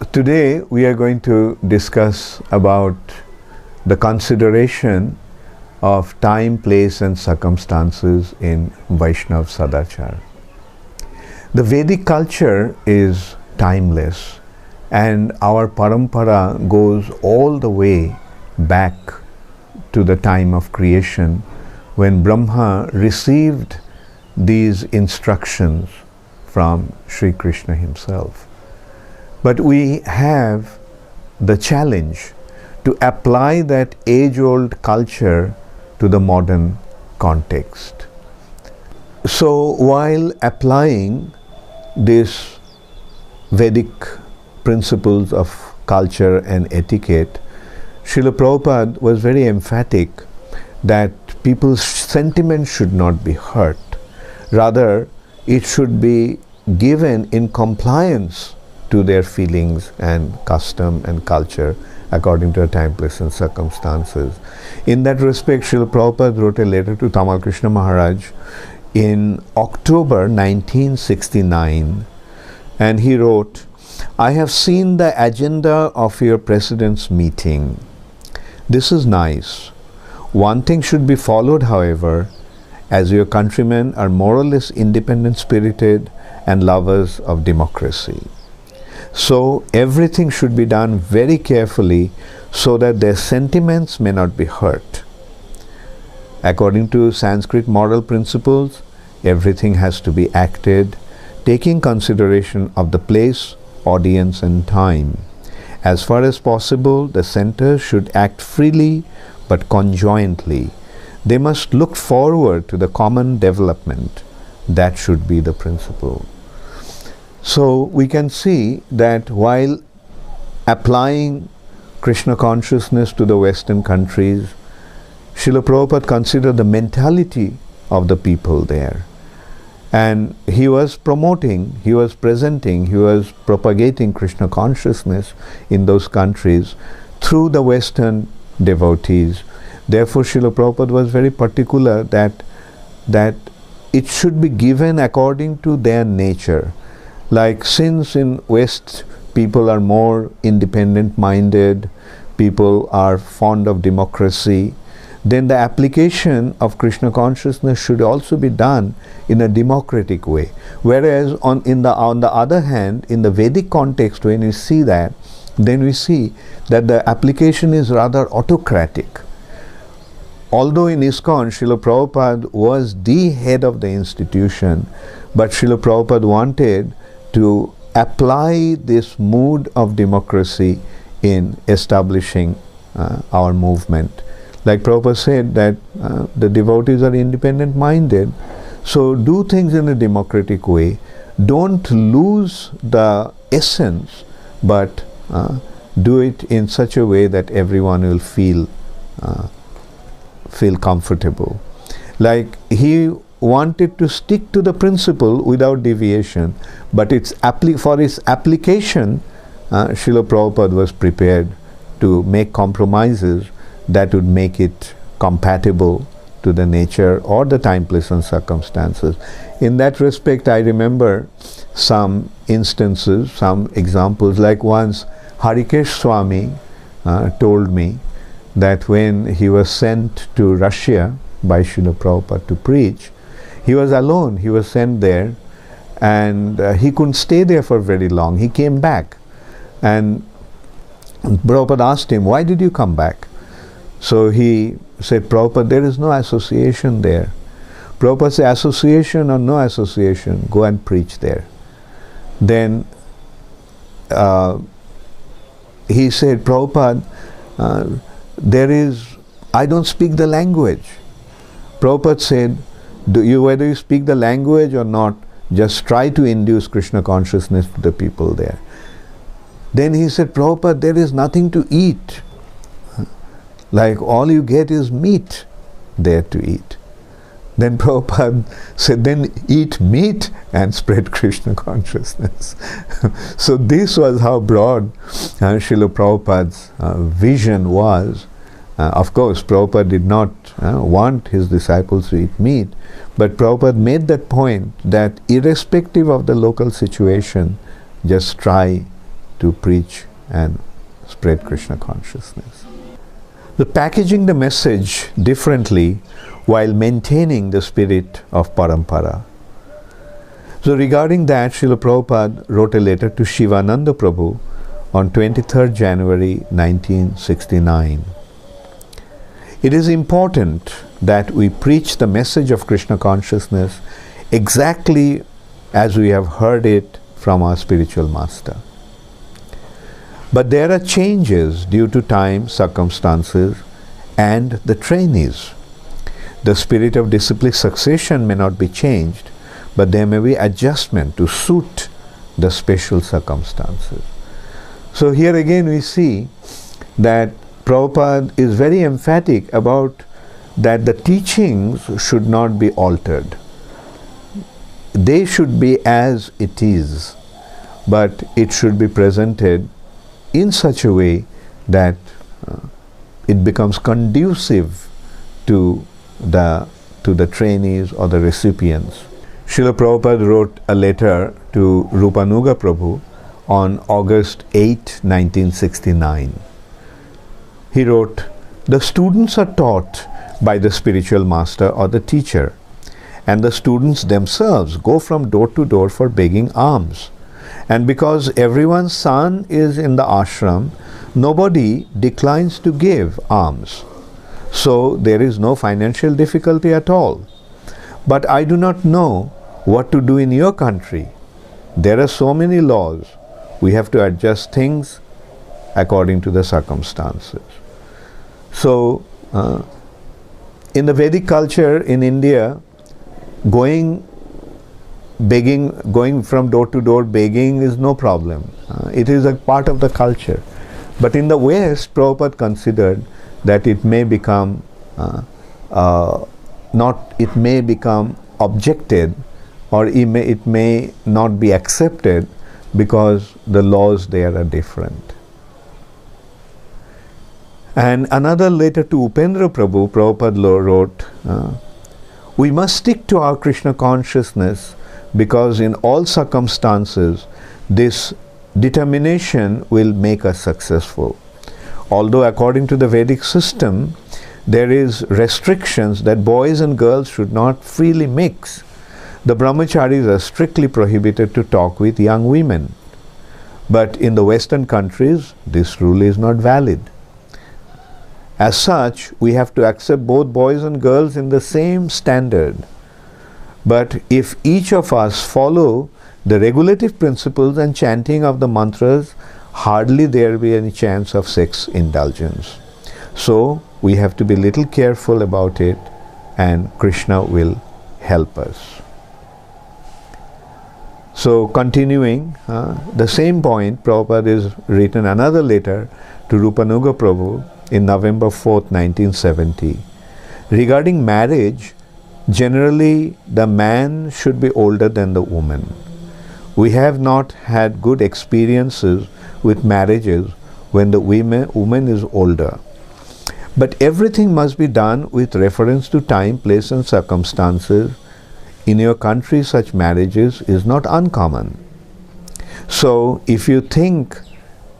Today we are going to discuss about the consideration of time, place and circumstances in Vaishnava Sadachar. The Vedic culture is timeless and our parampara goes all the way back to the time of creation when Brahma received these instructions from Sri Krishna himself. But we have the challenge to apply that age-old culture to the modern context. So while applying these Vedic principles of culture and etiquette, Srila Prabhupada was very emphatic that people's sentiments should not be hurt. Rather, it should be given in compliance to their feelings and custom and culture according to the time, place and circumstances. In that respect, Srila Prabhupada wrote a letter to Tamal Krishna Maharaj in October 1969, and he wrote, "I have seen the agenda of your president's meeting. This is nice. One thing should be followed, however, as your countrymen are more or less independent spirited and lovers of democracy. So everything should be done very carefully so that their sentiments may not be hurt. According to Sanskrit moral principles, everything has to be acted, taking consideration of the place, audience and time. As far as possible, the centers should act freely but conjointly. They must look forward to the common development. That should be the principle." So we can see that while applying Krishna consciousness to the Western countries, Srila Prabhupada considered the mentality of the people there. And he was promoting, he was presenting, he was propagating Krishna consciousness in those countries through the Western devotees. Therefore, Srila Prabhupada was very particular that it should be given according to their nature. Like, since in West people are more independent minded, people are fond of democracy, then the application of Krishna consciousness should also be done in a democratic way. Whereas on the other hand, in the Vedic context, when we see that, then we see that the application is rather autocratic. Although in ISKCON, Srila Prabhupada was the head of the institution, but Srila Prabhupada wanted to apply this mood of democracy in establishing our movement. Like Prabhupada said that the devotees are independent minded, so do things in a democratic way. Don't lose the essence, but do it in such a way that everyone will feel comfortable. Like, he wanted to stick to the principle without deviation, but for its application, Srila Prabhupada was prepared to make compromises that would make it compatible to the nature or the time, place and circumstances. In that respect, I remember some instances, some examples. Like once Harikesh Swami told me that when he was sent to Russia by Srila Prabhupada to preach, he was alone, he was sent there, and he couldn't stay there for very long. He came back, and Prabhupada asked him, "Why did you come back?" So he said, "Prabhupada, there is no association there." Prabhupada said, "Association or no association, go and preach there." Then he said, "Prabhupada, I don't speak the language." Prabhupada said, whether you speak the language or not, just try to induce Krishna consciousness to the people there. Then he said, "Prabhupada, there is nothing to eat. Like, all you get is meat there to eat." Then Prabhupada said, "Then eat meat and spread Krishna consciousness." So this was how broad Srila Prabhupada's vision was. Of course, Prabhupada did not want his disciples to eat meat, but Prabhupada made that point that irrespective of the local situation, just try to preach and spread Krishna consciousness. The packaging the message differently while maintaining the spirit of parampara. So regarding that, Srila Prabhupada wrote a letter to Shivananda Prabhu on 23rd January 1969. It is important that we preach the message of Krishna consciousness exactly as we have heard it from our spiritual master. But there are changes due to time, circumstances, and the trainees. The spirit of disciplic succession may not be changed, but there may be adjustment to suit the special circumstances. So here again we see that Prabhupada is very emphatic about that the teachings should not be altered. They should be as it is, but it should be presented in such a way that it becomes conducive to the trainees or the recipients. Srila Prabhupada wrote a letter to Rupanuga Prabhu on August 8, 1969. He wrote, "The students are taught by the spiritual master or the teacher, and the students themselves go from door to door for begging alms. And because everyone's son is in the ashram, nobody declines to give alms. So there is no financial difficulty at all. But I do not know what to do in your country. There are so many laws. We have to adjust things according to the circumstances." So, in the Vedic culture in India, going from door to door begging is no problem. It is a part of the culture. But in the West, Prabhupada considered that it may become objected, or it may not be accepted because the laws there are different. And another letter to Upendra Prabhu, Prabhupada wrote, "We must stick to our Krishna consciousness because in all circumstances this determination will make us successful. Although according to the Vedic system there is restrictions that boys and girls should not freely mix, the brahmacharis are strictly prohibited to talk with young women. But in the Western countries this rule is not valid. As such, we have to accept both boys and girls in the same standard. But if each of us follow the regulative principles and chanting of the mantras, hardly there will be any chance of sex indulgence. So we have to be little careful about it, and Krishna will help us." So continuing the same point, Prabhupada has written another letter to Rupanuga Prabhu in November 4th, 1970. Regarding marriage, generally the man should be older than the woman. We have not had good experiences with marriages when the woman is older. But everything must be done with reference to time, place and circumstances. In your country such marriages is not uncommon. So if you think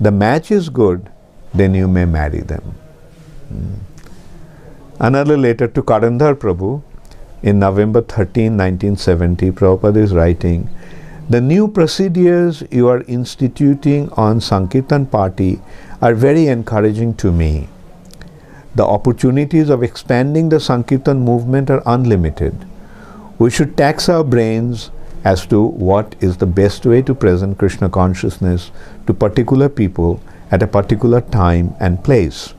the match is good, then you may marry them. Another letter to Karandhar Prabhu in November 13, 1970, Prabhupada is writing, "The new procedures you are instituting on Sankirtan party are very encouraging to me. The opportunities of expanding the Sankirtan movement are unlimited. We should tax our brains as to what is the best way to present Krishna consciousness to particular people at a particular time and place.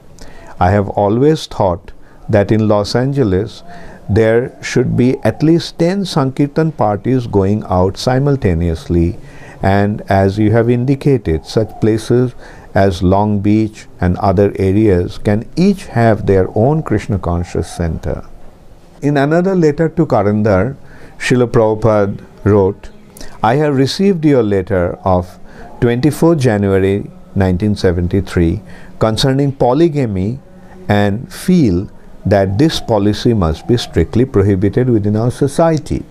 I have always thought that in Los Angeles there should be at least 10 Sankirtan parties going out simultaneously, and as you have indicated, such places as Long Beach and other areas can each have their own Krishna conscious center." In another letter to Karandhar, Srila Prabhupada wrote, "I have received your letter of 24 January 1973 concerning polygamy and feel that this policy must be strictly prohibited within our society.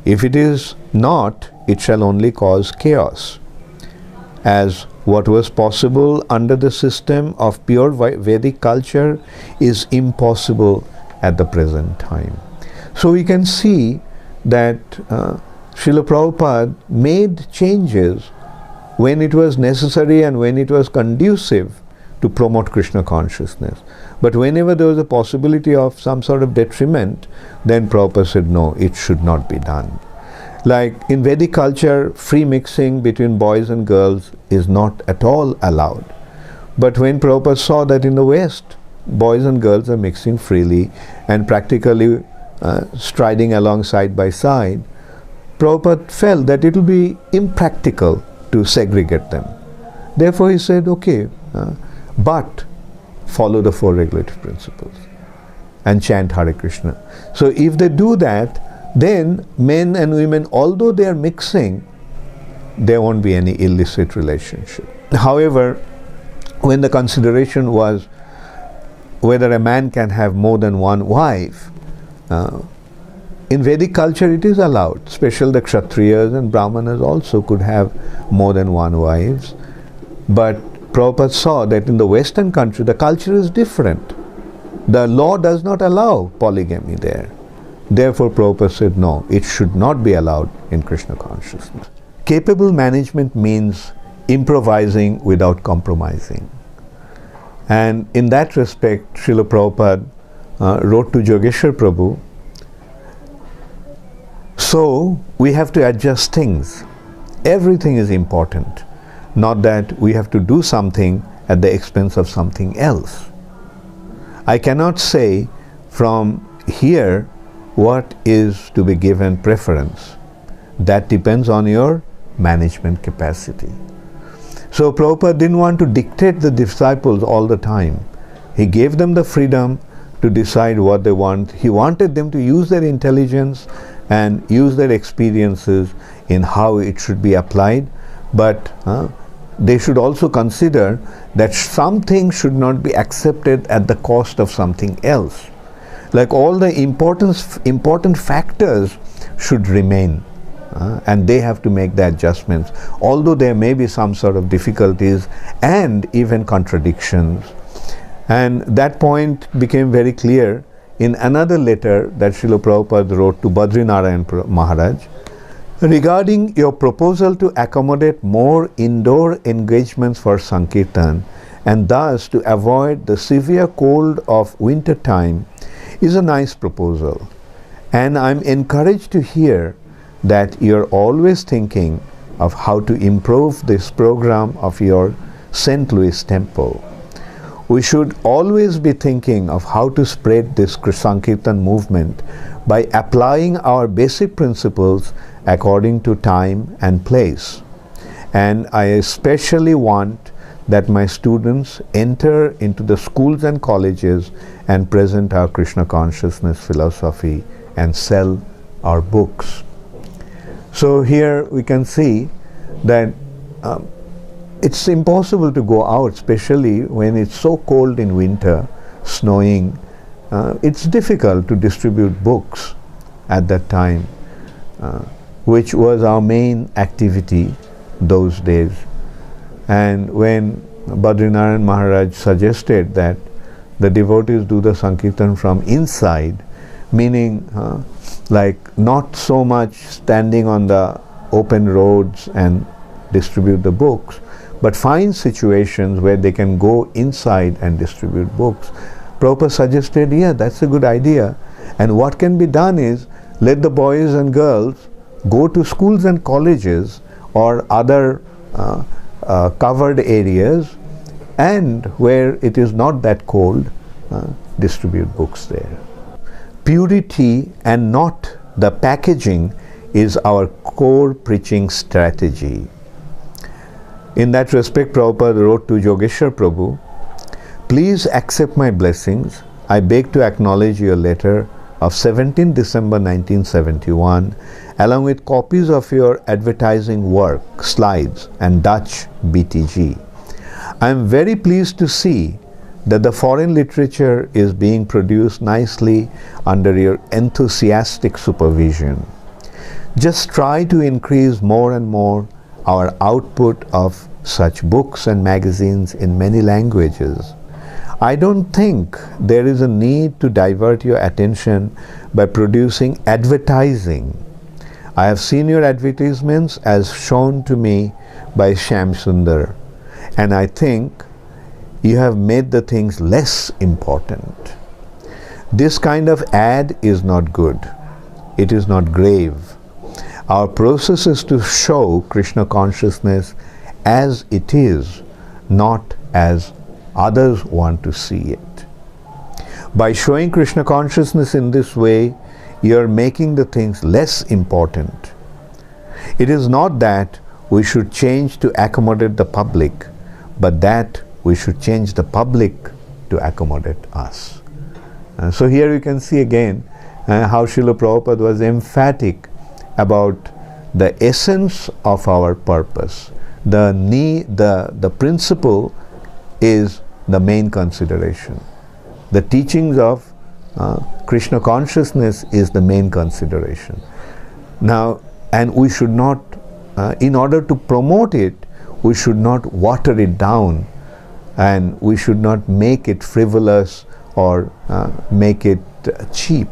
If it is not, it shall only cause chaos. as what was possible under the system of pure Vedic culture is impossible at the present time. So we can see that Srila Prabhupada made changes when it was necessary and when it was conducive to promote Krishna consciousness. But whenever there was a possibility of some sort of detriment, then Prabhupada said, no, it should not be done. Like in Vedic culture, free mixing between boys and girls is not at all allowed. But when Prabhupada saw that in the West, boys and girls are mixing freely and practically striding along side by side, Prabhupada felt that it will be impractical to segregate them. Therefore he said, okay, but follow the 4 regulative principles and chant Hare Krishna. So if they do that, then men and women, although they are mixing, there won't be any illicit relationship. However, when the consideration was whether a man can have more than one wife, in Vedic culture it is allowed. Especially the Kshatriyas and Brahmanas also could have more than one wives. But Prabhupada saw that in the Western country the culture is different. The law does not allow polygamy there. Therefore Prabhupada said, no, it should not be allowed in Krishna consciousness. Capable management means improvising without compromising. And in that respect, Srila Prabhupada wrote to Yogeshwar Prabhu, so we have to adjust things. Everything is important. Not that we have to do something at the expense of something else. I cannot say from here what is to be given preference. That depends on your management capacity. So Prabhupada didn't want to dictate the disciples all the time. He gave them the freedom to decide what they want. He wanted them to use their intelligence and use their experiences in how it should be applied, but they should also consider that something should not be accepted at the cost of something else. Like all the important factors should remain, and they have to make the adjustments, although there may be some sort of difficulties and even contradictions. And that point became very clear in another letter that Srila Prabhupada wrote to Badrinarayan Maharaj regarding your proposal to accommodate more indoor engagements for Sankirtan and thus to avoid the severe cold of winter time is a nice proposal. And I'm encouraged to hear that you're always thinking of how to improve this program of your St. Louis temple. We should always be thinking of how to spread this Sankirtan movement by applying our basic principles according to time and place. And I especially want that my students enter into the schools and colleges and present our Krishna consciousness philosophy and sell our books. So here we can see that it's impossible to go out, especially when it's so cold in winter, snowing. It's difficult to distribute books at that time, which was our main activity those days. And when Badrinarayan Maharaj suggested that the devotees do the Sankirtan from inside, meaning like not so much standing on the open roads and distribute the books, but find situations where they can go inside and distribute books. Prabhupada suggested, yeah, that's a good idea. And what can be done is, let the boys and girls go to schools and colleges or other covered areas, and where it is not that cold, distribute books there. Purity and not the packaging is our core preaching strategy. In that respect, Prabhupada wrote to Yogeshwar Prabhu, please accept my blessings. I beg to acknowledge your letter of 17 December 1971, along with copies of your advertising work, slides, and Dutch BTG. I am very pleased to see that the foreign literature is being produced nicely under your enthusiastic supervision. Just try to increase more and more our output of such books and magazines in many languages. I don't think there is a need to divert your attention by producing advertising. I have seen your advertisements as shown to me by Shyam Sundar, and I think you have made the things less important. This kind of ad is not good. It is not grave. Our process is to show Krishna consciousness as it is, not as others want to see it. By showing Krishna consciousness in this way, you are making the things less important. It is not that we should change to accommodate the public, but that we should change the public to accommodate us. So here you can see again how Srila Prabhupada was emphatic about the essence of our purpose. The principle is the main consideration. The teachings of Krishna consciousness is the main consideration. Now, and we should not, in order to promote it, we should not water it down, and we should not make it frivolous or make it cheap.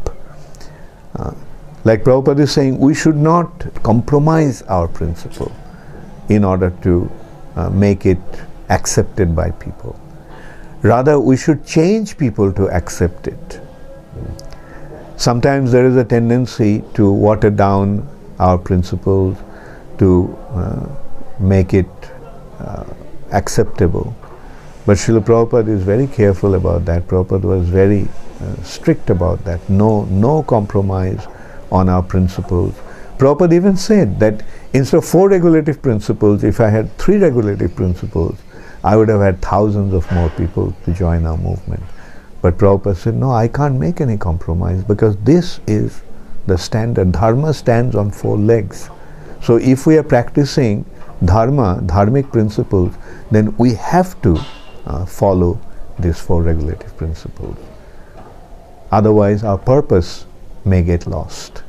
Like Prabhupada is saying, we should not compromise our principle in order to make it accepted by people. Rather, we should change people to accept it. Sometimes there is a tendency to water down our principles, to make it acceptable. But Srila Prabhupada is very careful about that. Prabhupada was very strict about that. No compromise on our principles. Prabhupada even said that instead of 4 regulative principles, if I had 3 regulative principles, I would have had thousands of more people to join our movement. But Prabhupada said, no, I can't make any compromise because this is the standard. Dharma stands on 4 legs. So if we are practicing dharmic principles, then we have to follow these 4 regulative principles. Otherwise, our purpose may get lost.